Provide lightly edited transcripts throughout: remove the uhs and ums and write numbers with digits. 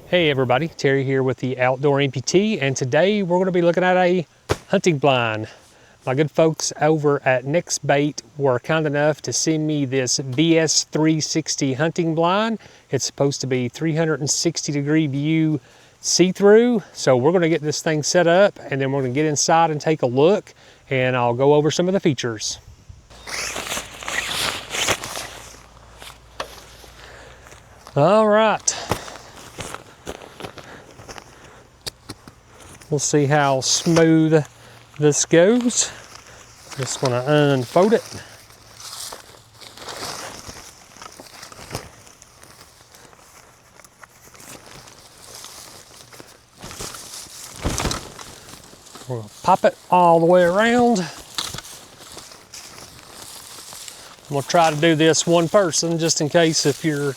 Hey everybody, Terry here with the Outdoor Amputee, and today we're going to be looking at a hunting blind. My good folks over at NextBait were kind enough to send me this VS-360 hunting blind. It's supposed to be 360-degree view see-through, so we're going to get this thing set up and then we're going to get inside and take a look, and I'll go over some of the features. All right. We'll see how smooth this goes. Just going to unfold it. We'll pop it all the way around. We'll try to do this one person, just in case if you're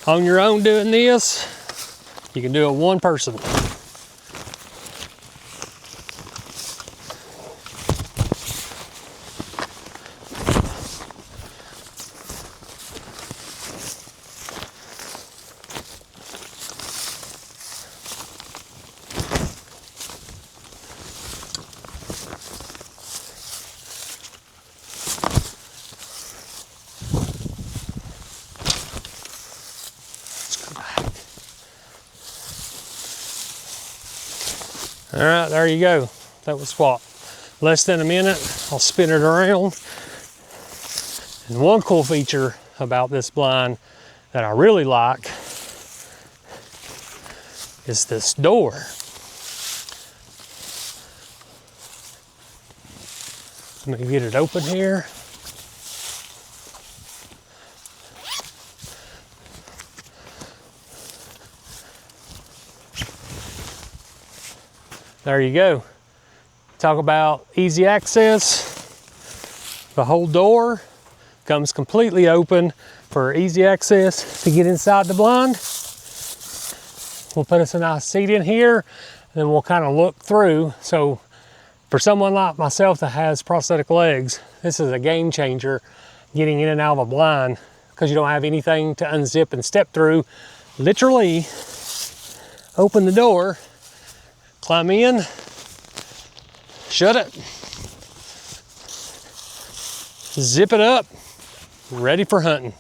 on your own doing this, you can do it one person. All right, there you go. That was what, less than a minute. I'll spin it around. And one cool feature about this blind that I really like is this door. Let me get it open here. There you go. Talk about easy access. The whole door comes completely open for easy access to get inside the blind. We'll put us a nice seat in here, and then we'll kind of look through. So for someone like myself that has prosthetic legs, this is a game changer, getting in and out of a blind, because you don't have anything to unzip and step through. Literally open the door, climb in, shut it, zip it up, ready for hunting.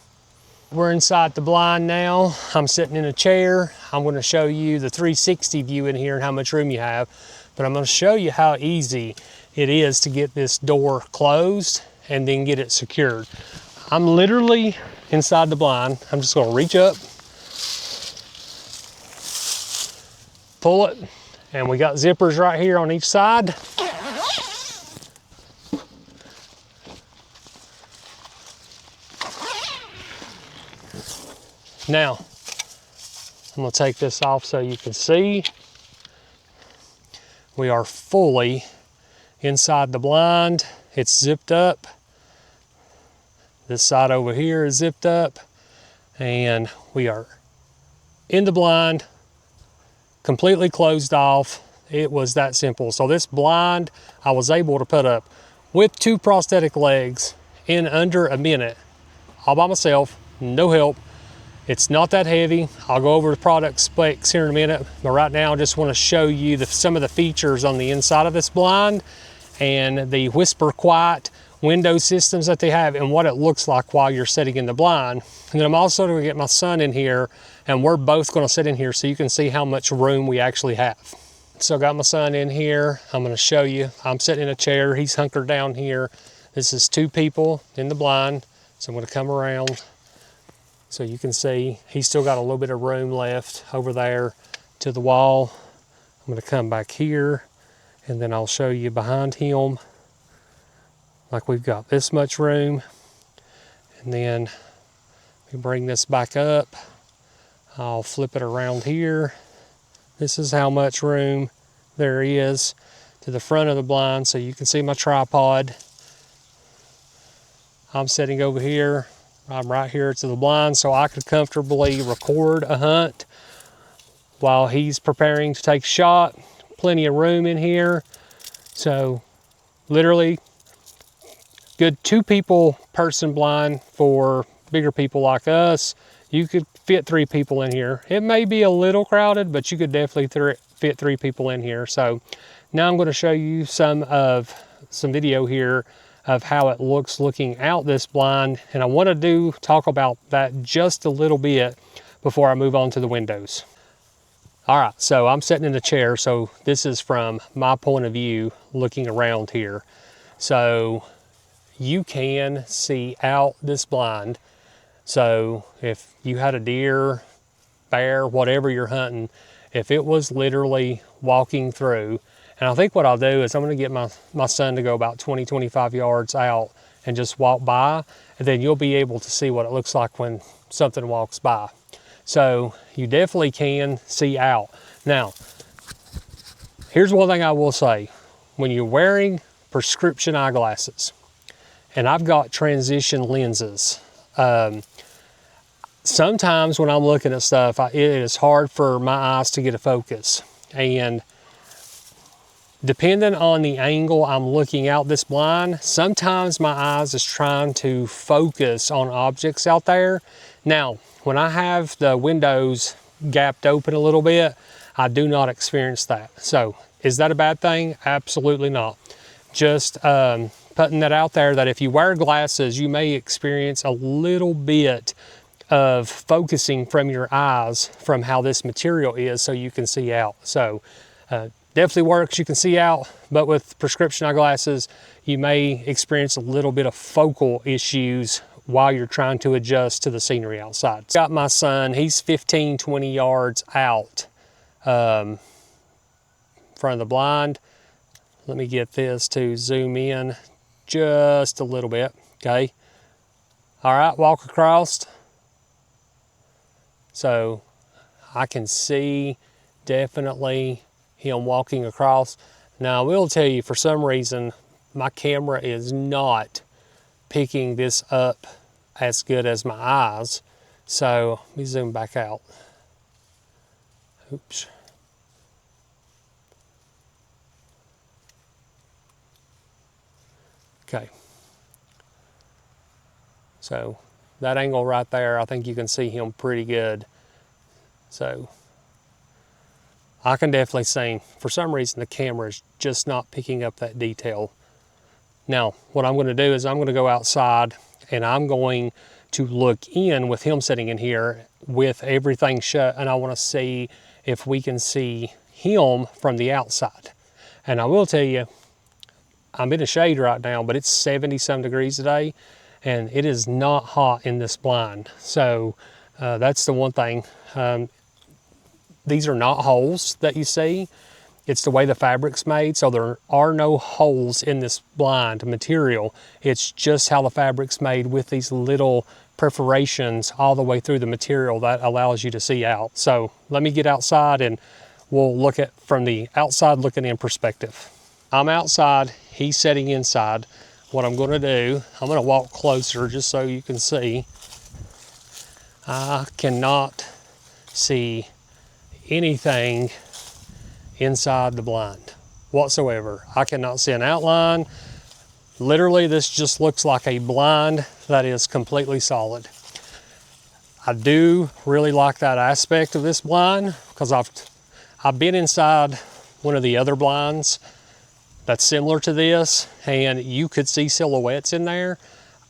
We're inside the blind now. I'm sitting in a chair. I'm going to show you the 360 view in here and how much room you have, but I'm going to show you how easy it is to get this door closed and then get it secured. I'm literally inside the blind. I'm just going to reach up, pull it, and we got zippers right here on each side. Now, I'm gonna take this off so you can see. We are fully inside the blind. It's zipped up. This side over here is zipped up, and we are in the blind, completely closed off. It was that simple. So this blind I was able to put up with 2 prosthetic legs in under a minute, all by myself, no help. It's not that heavy. I'll go over the product specs here in a minute, but right now I just want to show you some of the features on the inside of this blind and the whisper quiet window systems that they have and what it looks like while you're sitting in the blind. And then I'm also going to get my son in here, and we're both going to sit in here so you can see how much room we actually have. So I got my son in here. I'm going to show you. I'm sitting in a chair. He's hunkered down here. This is 2 people in the blind. So I'm going to come around so you can see he's still got a little bit of room left over there to the wall. I'm going to come back here, and then I'll show you behind him. Like, we've got this much room, and then we bring this back up. I'll flip it around here. This is how much room there is to the front of the blind, so you can see my tripod. I'm sitting over here. I'm right here to the blind, so I could comfortably record a hunt while he's preparing to take a shot. Plenty of room in here. So literally good 2 people person blind for bigger people like us. you could fit 3 people in here. It may be a little crowded, but you could definitely fit 3 people in here. So now I'm going to show you some video here of how it looks looking out this blind. And I want to talk about that just a little bit before I move on to the windows. All right, so I'm sitting in the chair. So this is from my point of view looking around here. So you can see out this blind. So if you had a deer, bear, whatever you're hunting, if it was literally walking through, and I think what I'll do is I'm going to get my son to go about 20-25 yards out and just walk by, and then you'll be able to see what it looks like when something walks by. So you definitely can see out. Now, here's one thing I will say. When you're wearing prescription eyeglasses, and I've got transition lenses, sometimes when I'm looking at stuff, it is hard for my eyes to get a focus. And depending on the angle I'm looking out this blind, sometimes my eyes is trying to focus on objects out there. Now, when I have the windows gapped open a little bit, I do not experience that. So, is that a bad thing? Absolutely not. Just putting that out there that if you wear glasses, you may experience a little bit of focusing from your eyes from how this material is so you can see out. So definitely works, you can see out, but with prescription eyeglasses, you may experience a little bit of focal issues while you're trying to adjust to the scenery outside. Got my son, he's 15-20 yards out front of the blind. Let me get this to zoom in just a little bit, okay? All right, walk across. So I can see definitely him walking across. Now I will tell you, for some reason, my camera is not picking this up as good as my eyes. So let me zoom back out. Oops. Okay. So that angle right there, I think you can see him pretty good. So I can definitely see, for some reason the camera is just not picking up that detail. Now, what I'm going to do is I'm going to go outside and I'm going to look in with him sitting in here with everything shut, and I want to see if we can see him from the outside. And I will tell you, I'm in the shade right now, but it's 70-some degrees today, and it is not hot in this blind. So that's the one thing. These are not holes that you see. It's the way the fabric's made, so there are no holes in this blind material. It's just how the fabric's made with these little perforations all the way through the material that allows you to see out. So let me get outside and we'll look at from the outside looking in perspective. I'm outside, he's sitting inside. What I'm going to do, I'm going to walk closer just so you can see. I cannot see anything inside the blind whatsoever. I cannot see an outline. Literally, this just looks like a blind that is completely solid. I do really like that aspect of this blind because I've been inside one of the other blinds that's similar to this, and you could see silhouettes in there.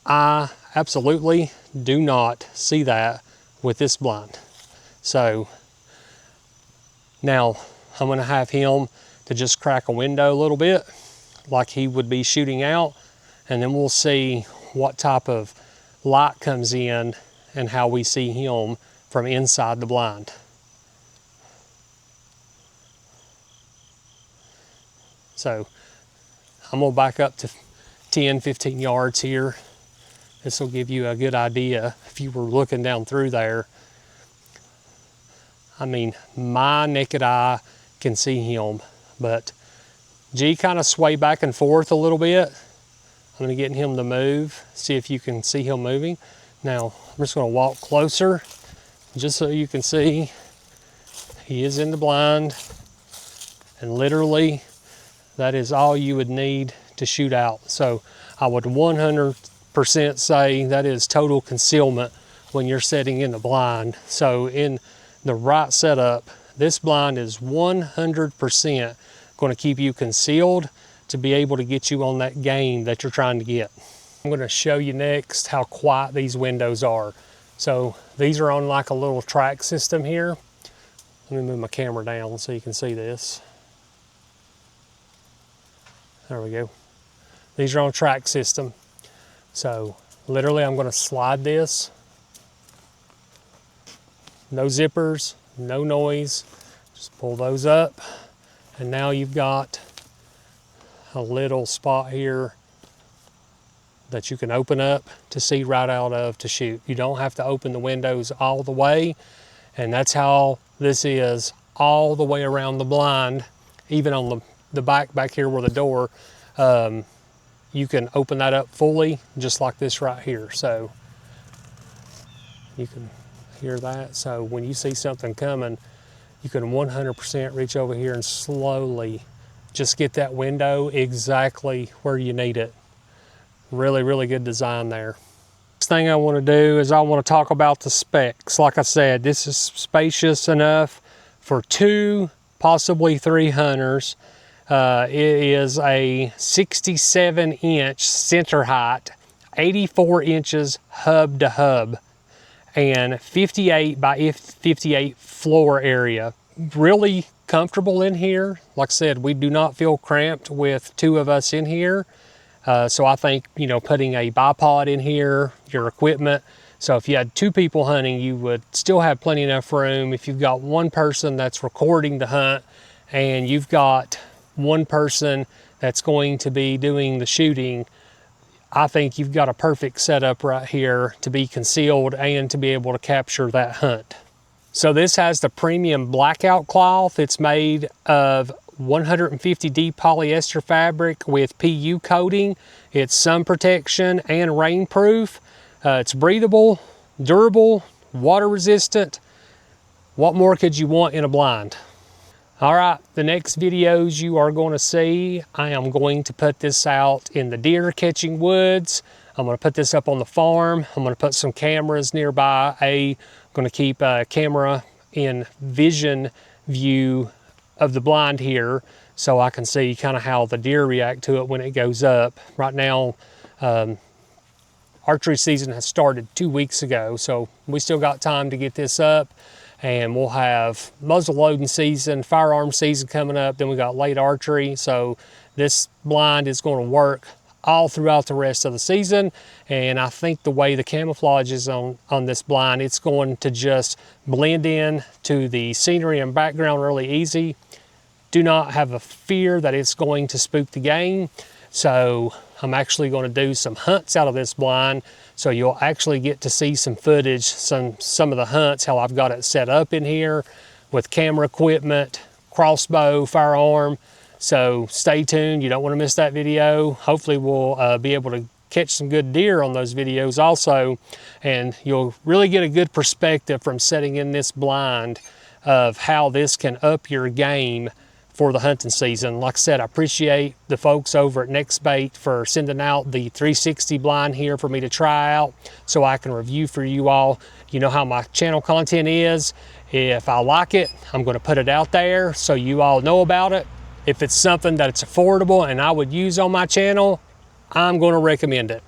I absolutely do not see that with this blind. So now I'm going to have him to just crack a window a little bit like he would be shooting out, and then we'll see what type of light comes in and how we see him from inside the blind. So I'm going to back up to 10-15 yards here. This will give you a good idea if you were looking down through there. I mean, my naked eye can see him, but G kind of sway back and forth a little bit. I'm going to get him to move, see if you can see him moving. Now, I'm just going to walk closer just so you can see he is in the blind, and literally that is all you would need to shoot out. So I would 100% say that is total concealment when you're setting in the blind. So in the right setup, this blind is 100% going to keep you concealed to be able to get you on that game that you're trying to get. I'm going to show you next how quiet these windows are. So these are on like a little track system here. Let me move my camera down so you can see this. There we go. These are on a track system. So literally I'm going to slide this. No zippers, no noise. Just pull those up. And now you've got a little spot here that you can open up to see right out of to shoot. You don't have to open the windows all the way. And that's how this is all the way around the blind, even on the back here where the door, you can open that up fully, just like this right here. So you can hear that. So when you see something coming, you can 100% reach over here and slowly just get that window exactly where you need it. Really, really good design there. Next thing I want to do is I want to talk about the specs. Like I said, this is spacious enough for 2, possibly 3 hunters. It is a 67-inch center height, 84 inches hub to hub, and 58 by 58 floor area. Really comfortable in here. Like I said, we do not feel cramped with 2 of us in here. So I think, you know, putting a bipod in here, your equipment. So if you had 2 people hunting, you would still have plenty enough room. If you've got 1 person that's recording the hunt and you've got 1 person that's going to be doing the shooting, I think you've got a perfect setup right here to be concealed and to be able to capture that hunt. So this has the premium blackout cloth. It's made of 150D polyester fabric with PU coating. It's sun protection and rain proof. It's breathable, durable, water resistant. What more could you want in a blind? All right, the next videos you are going to see, I am going to put this out in the deer catching woods. I'm going to put this up on the farm. I'm going to put some cameras nearby. I'm going to keep a camera in vision view of the blind here so I can see kind of how the deer react to it when it goes up. Right now, archery season has started 2 weeks ago, so we still got time to get this up, and we'll have muzzle loading season, firearm season coming up, then we got late archery. So this blind is going to work all throughout the rest of the season, and I think the way the camouflage is on this blind, it's going to just blend in to the scenery and background really easy. Do not have a fear that it's going to spook the game. So I'm actually going to do some hunts out of this blind, so you'll actually get to see some footage, some of the hunts, how I've got it set up in here with camera equipment, crossbow, firearm. So stay tuned, you don't want to miss that video. Hopefully we'll be able to catch some good deer on those videos also, and you'll really get a good perspective from setting in this blind of how this can up your game for the hunting season. Like I said, I appreciate the folks over at NextBait for sending out the 360 blind here for me to try out so I can review for you all. You know how my channel content is. If I like it, I'm going to put it out there so you all know about it. If it's something that's affordable and I would use on my channel, I'm going to recommend it.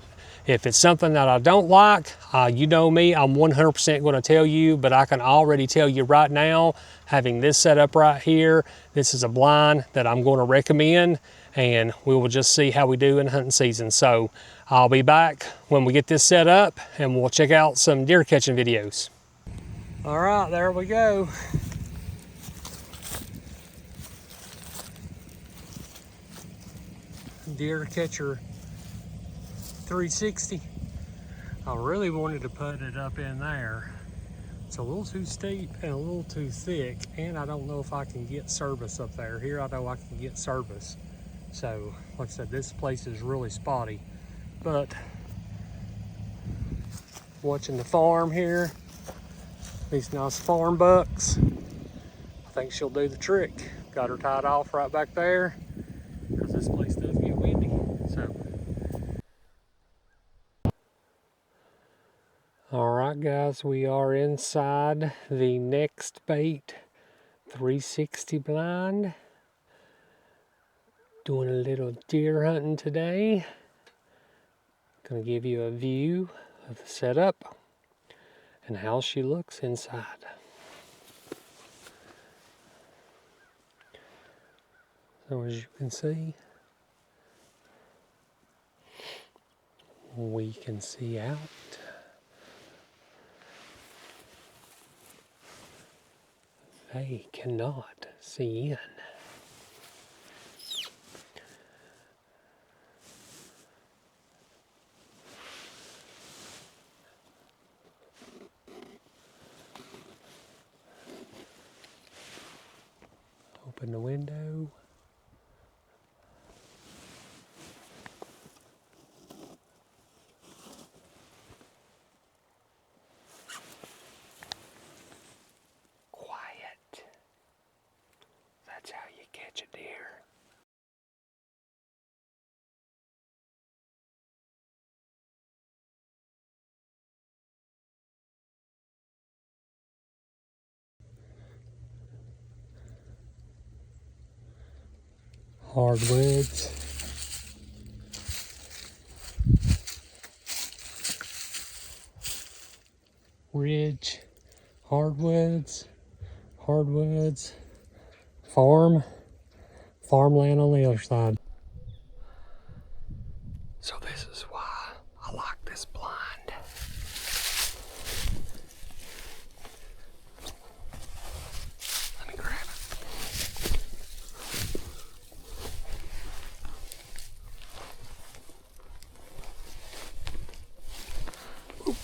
If it's something that I don't like, you know me, I'm 100% going to tell you, but I can already tell you right now, having this set up right here, this is a blind that I'm going to recommend, and we will just see how we do in hunting season. So I'll be back when we get this set up, and we'll check out some deer catching videos. All right, there we go. Deer catcher 360. I really wanted to put it up in there. It's a little too steep and a little too thick, and I don't know if I can get service up there. Here I know I can get service. So, like I said, this place is really spotty. But watching the farm here, these nice farm bucks, I think she'll do the trick. Got her tied off right back there, because this place does get windy. So, all right Alright guys, we are inside the NextBait 360 blind. Doing a little deer hunting today. Gonna give you a view of the setup and how she looks inside. So as you can see, we can see out. They cannot see in. Open the window. Quiet. That's how you catch a deer. Hardwoods. Ridge. Hardwoods. Hardwoods. Farmland on the other side. So this is why I like this blind. Let me grab it. Oop.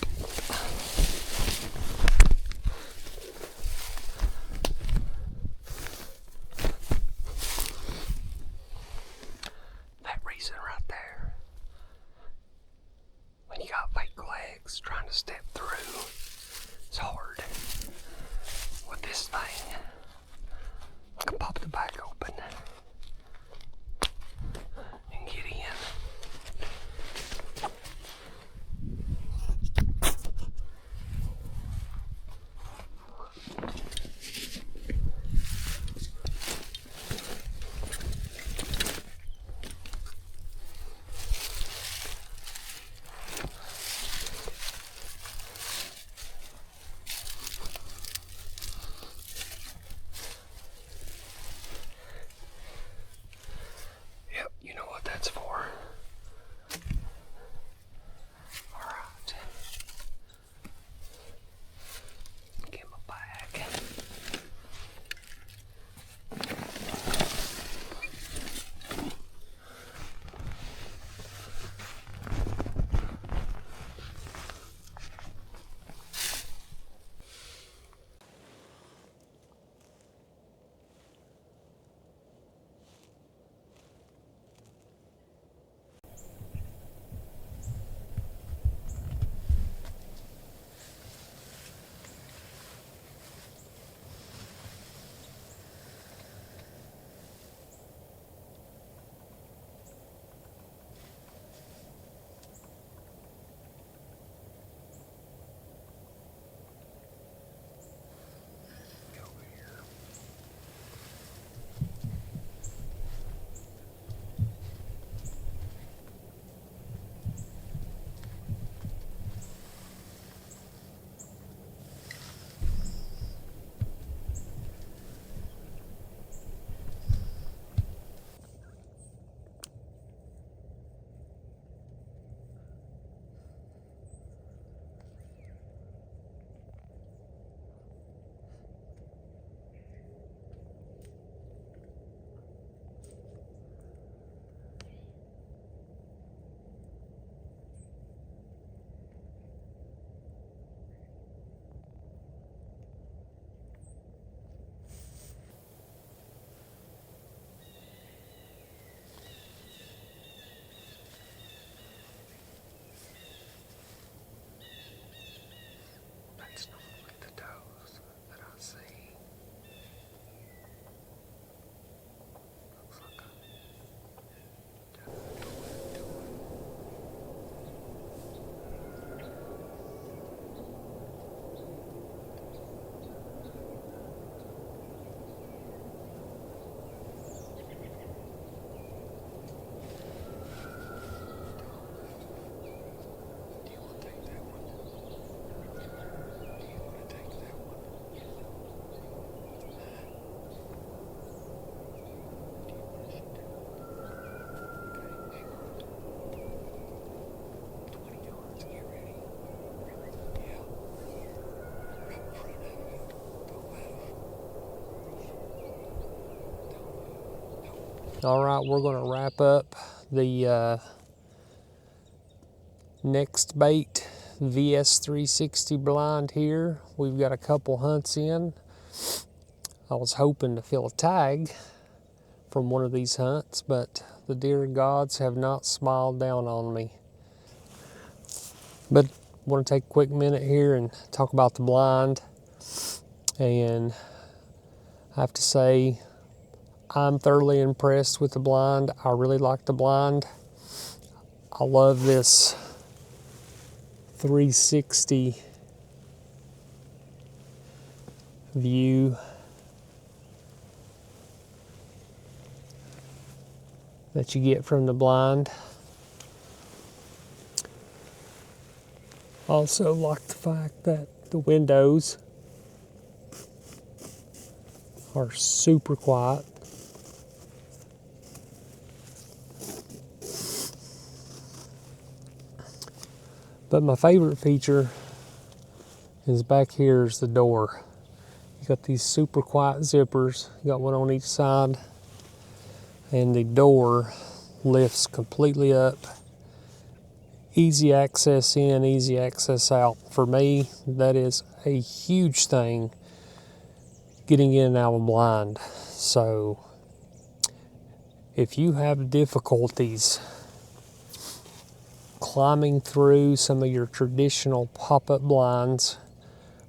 All right, we're gonna wrap up the NextBait VS-360 blind here. We've got a couple hunts in. I was hoping to fill a tag from one of these hunts, but the dear gods have not smiled down on me. But I want to take a quick minute here and talk about the blind. And I have to say, I'm thoroughly impressed with the blind. I really like the blind. I love this 360 view that you get from the blind. Also like the fact that the windows are super quiet. But my favorite feature is back here is the door. You got these super quiet zippers. You got one on each side, and the door lifts completely up. Easy access in, easy access out. For me, that is a huge thing, getting in and out of a blind. So if you have difficulties climbing through some of your traditional pop-up blinds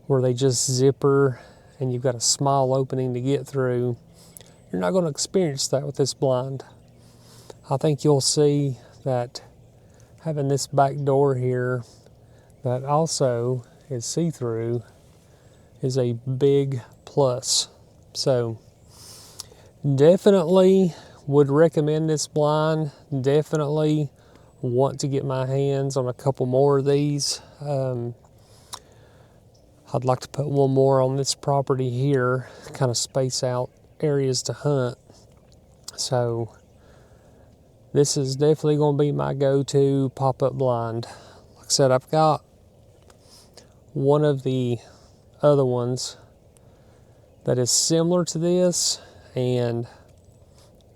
where they just zipper and you've got a small opening to get through, you're not going to experience that with this blind. I think you'll see that having this back door here that also is see-through is a big plus. So definitely would recommend this blind. Definitely want to get my hands on a couple more of these. I'd like to put one more on this property here, kind of space out areas to hunt. So this is definitely going to be my go-to pop-up blind. Like I said, I've got one of the other ones that is similar to this, and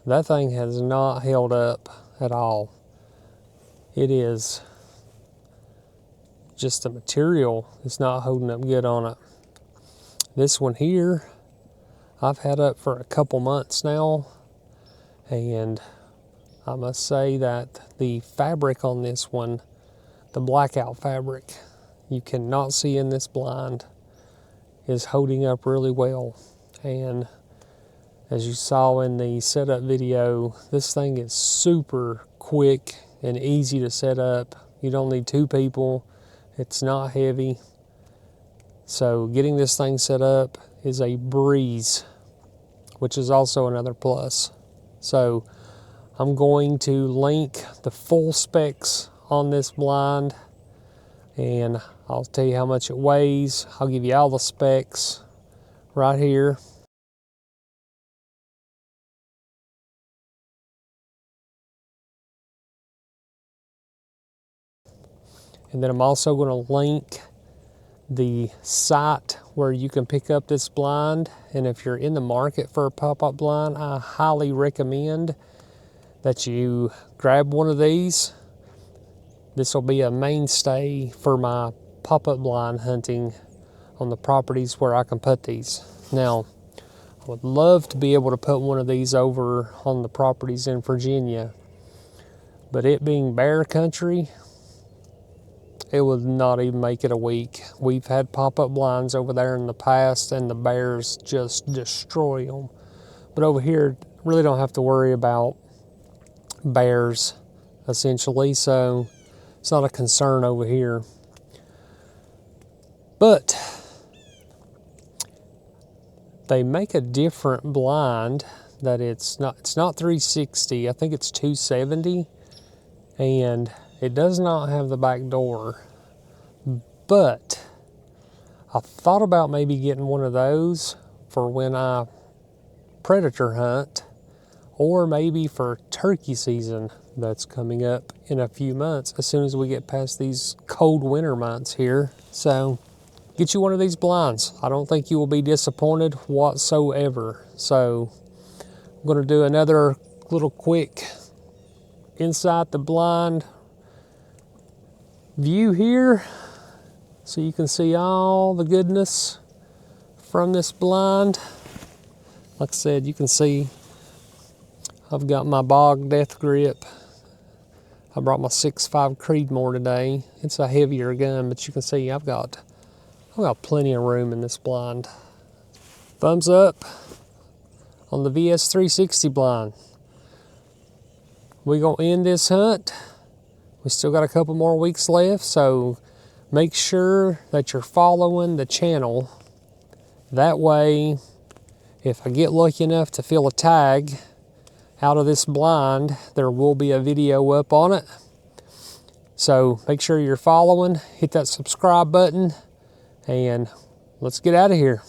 that thing has not held up at all. It is just the material is not holding up good on it. This one here, I've had up for a couple months now, and I must say that the fabric on this one, the blackout fabric, you cannot see in this blind, is holding up really well. And as you saw in the setup video, this thing is super quick and easy to set up. You don't need two people. It's not heavy. So getting this thing set up is a breeze, which is also another plus. So I'm going to link the full specs on this blind, and I'll tell you how much it weighs. I'll give you all the specs right here. And then I'm also going to link the site where you can pick up this blind. And if you're in the market for a pop-up blind, I highly recommend that you grab one of these. This will be a mainstay for my pop-up blind hunting on the properties where I can put these. Now, I would love to be able to put one of these over on the properties in Virginia, but it being bear country, it would not even make it a week. We've had pop-up blinds over there in the past, and the bears just destroy them. But over here, really don't have to worry about bears, essentially, so it's not a concern over here. But they make a different blind that it's not 360, I think it's 270, and it does not have the back door. But I thought about maybe getting one of those for when I predator hunt, or maybe for turkey season that's coming up in a few months, as soon as we get past these cold winter months here. So get you one of these blinds. I don't think you will be disappointed whatsoever. So I'm going to do another little quick inside the blind view here, so you can see all the goodness from this blind. Like I said, you can see I've got my bog death grip. I brought my 6.5 Creedmoor today. It's a heavier gun, but you can see I've got plenty of room in this blind. Thumbs up on the VS-360 blind. We're gonna end this hunt. We still got a couple more weeks left, so make sure that you're following the channel. That way, if I get lucky enough to fill a tag out of this blind, there will be a video up on it. So make sure you're following, hit that subscribe button, and let's get out of here.